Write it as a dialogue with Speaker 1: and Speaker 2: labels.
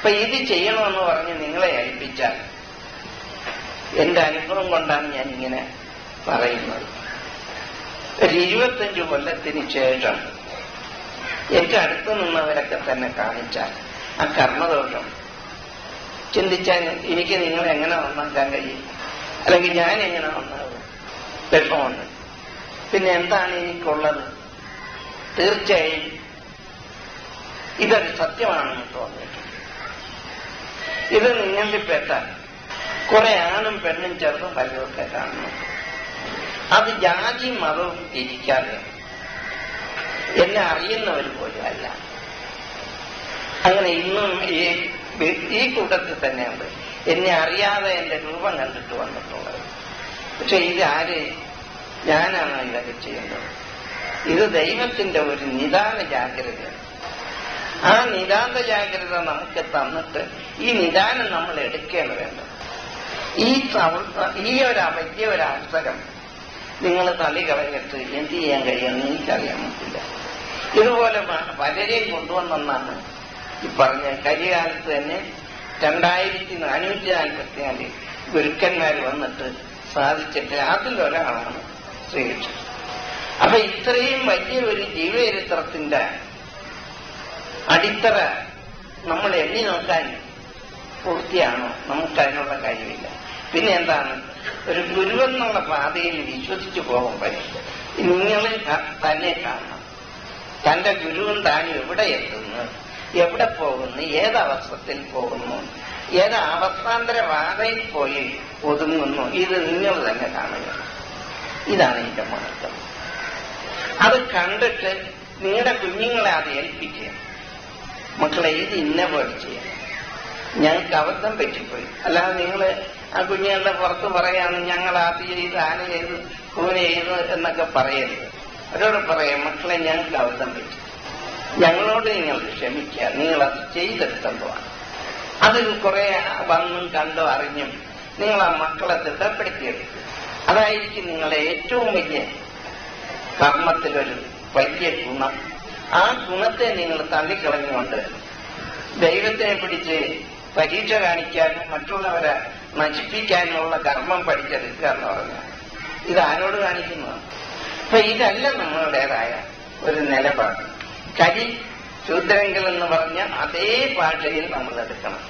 Speaker 1: അപ്പൊ ഇത് ചെയ്യണമെന്ന് പറഞ്ഞ് നിങ്ങളെ ഏൽപ്പിച്ചാൽ, എന്റെ അനുഭവം കൊണ്ടാണ് ഞാൻ ഇങ്ങനെ പറയുന്നത്, ഒരു 25 കൊല്ലത്തിന് ശേഷം എന്റെ അടുത്ത് നിന്നവരൊക്കെ തന്നെ കാണിച്ചാൽ ആ കർമ്മദോഷം ചിന്തിച്ചാൽ എനിക്ക് നിങ്ങളെ എങ്ങനെ നന്നാക്കാൻ കഴിയും? അല്ലെങ്കിൽ ഞാൻ എങ്ങനെ നന്നാകും? വിഷമമുണ്ട്. പിന്നെ എന്താണ് എനിക്കുള്ളത്? തീർച്ചയായും ഇതൊരു സത്യമാണെന്ന് തോന്നിയിട്ടുണ്ട്. ഇത് നിങ്ങളിൽ പെട്ടാൽ കുറെ ആണും പെണ്ണും ചെറുതും പലതൊക്കെ കാണുന്നു. അത് ജാതി മതവും തിരിക്കാതെ എന്നെ അറിയുന്നവർ പോലും അല്ല. അങ്ങനെ ഇന്നും ഈ കൂട്ടത്തിൽ തന്നെയുണ്ട് എന്നെ അറിയാതെ എന്റെ രൂപം കണ്ടിട്ട് വന്നിട്ടുള്ളത്. പക്ഷെ ഇതാര്? ഞാനാണ് ഇതൊക്കെ ചെയ്യുന്നത്. ഇത് ദൈവത്തിന്റെ ഒരു നിദാന ജാഗ്രതയാണ്. ആ നിതാന്ത ജാഗ്രത നമുക്ക് തന്നിട്ട് ഈ നിദാനം നമ്മൾ എടുക്കുകയാണ് വേണ്ടത്. ഈ വലിയ ഒരു അവസരം നിങ്ങൾ തള്ളിക്കളഞ്ഞിട്ട് എന്ത് ചെയ്യാൻ കഴിയുമെന്ന് എനിക്കറിയാൻ പറ്റില്ല. ഇതുപോലെ പലരെയും കൊണ്ടുവന്നെന്നാണ് ഈ പറഞ്ഞ കരികാലത്ത് തന്നെ 2444 ഗുരുക്കന്മാർ വന്നിട്ട് സാധിച്ചിട്ട് അതിലൊരാളാണ് ശ്രീകൃഷ്ണൻ. അപ്പൊ ഇത്രയും വലിയൊരു ജീവചരിത്രത്തിന്റെ അടിത്തറ നമ്മൾ എണ്ണി നോക്കാൻ പൂർത്തിയാണോ? നമുക്കതിനുള്ള കഴിവില്ല. പിന്നെ എന്താണ്? ഒരു ഗുരുവെന്നുള്ള പാതയിൽ വിശ്വസിച്ചു പോകുമ്പോൾ നിങ്ങൾ തന്നെ കാണണം. തന്റെ ഗുരുവും താനും എവിടെ എത്തുന്നു, എവിടെ പോകുന്നു, ഏതവസ്ഥത്തിൽ പോകുന്നു, ഏത് അവസ്ഥാന്തര പാതയിൽ പോയി ഒതുങ്ങുന്നു, ഇത് നിങ്ങൾ തന്നെ കാണുക. ഇതാണ് എന്റെ മഹത്വം. അത് കണ്ടിട്ട് നിങ്ങളുടെ കുഞ്ഞുങ്ങളെ അത് ഏൽപ്പിക്കുക. മക്കളെ, ഇത് ഇന്ന പോലെ ചെയ്യാം. ഞങ്ങൾക്ക് അബദ്ധം പറ്റിപ്പോയി. അല്ലാതെ നിങ്ങൾ ആ കുഞ്ഞുങ്ങളുടെ പുറത്ത് പറയാണ് ഞങ്ങൾ അത് ചെയ്ത് ആന ചെയ്ത് പൂന ചെയ്തു എന്നൊക്കെ പറയരുത്. അവരോട് പറയാം, മക്കളെ ഞങ്ങൾക്ക് അബദ്ധം പറ്റി, ഞങ്ങളോട് നിങ്ങൾ ക്ഷമിക്കുക, നിങ്ങൾ അത് ചെയ്തെടുത്തതുമാണ്. അതിൽ കുറെ വന്നും കണ്ടോ അറിഞ്ഞും നിങ്ങൾ ആ മക്കളെ ദൃഢപ്പെടുത്തിയെടുക്കുക. അതായിരിക്കും നിങ്ങളെ ഏറ്റവും വലിയ കർമ്മത്തിലൊരു വലിയ ഗുണം. ആ ഗുണത്തെ നിങ്ങൾ തള്ളിക്കളഞ്ഞുകൊണ്ട് ദൈവത്തെ പിടിച്ച് പരീക്ഷ കാണിക്കാനും മറ്റുള്ളവരെ നശിപ്പിക്കാനുള്ള കർമ്മം പഠിച്ചെടുക്കുക എന്ന് പറഞ്ഞാൽ ഇത് ആരോട് കാണിക്കുന്നതാണ്? അപ്പൊ ഇതല്ല നമ്മളുടേതായ ഒരു നിലപാട്. കരി ശൂദ്രങ്കൽ എന്ന് പറഞ്ഞ അതേ ഭാഷയിൽ നമ്മൾ എടുക്കണം.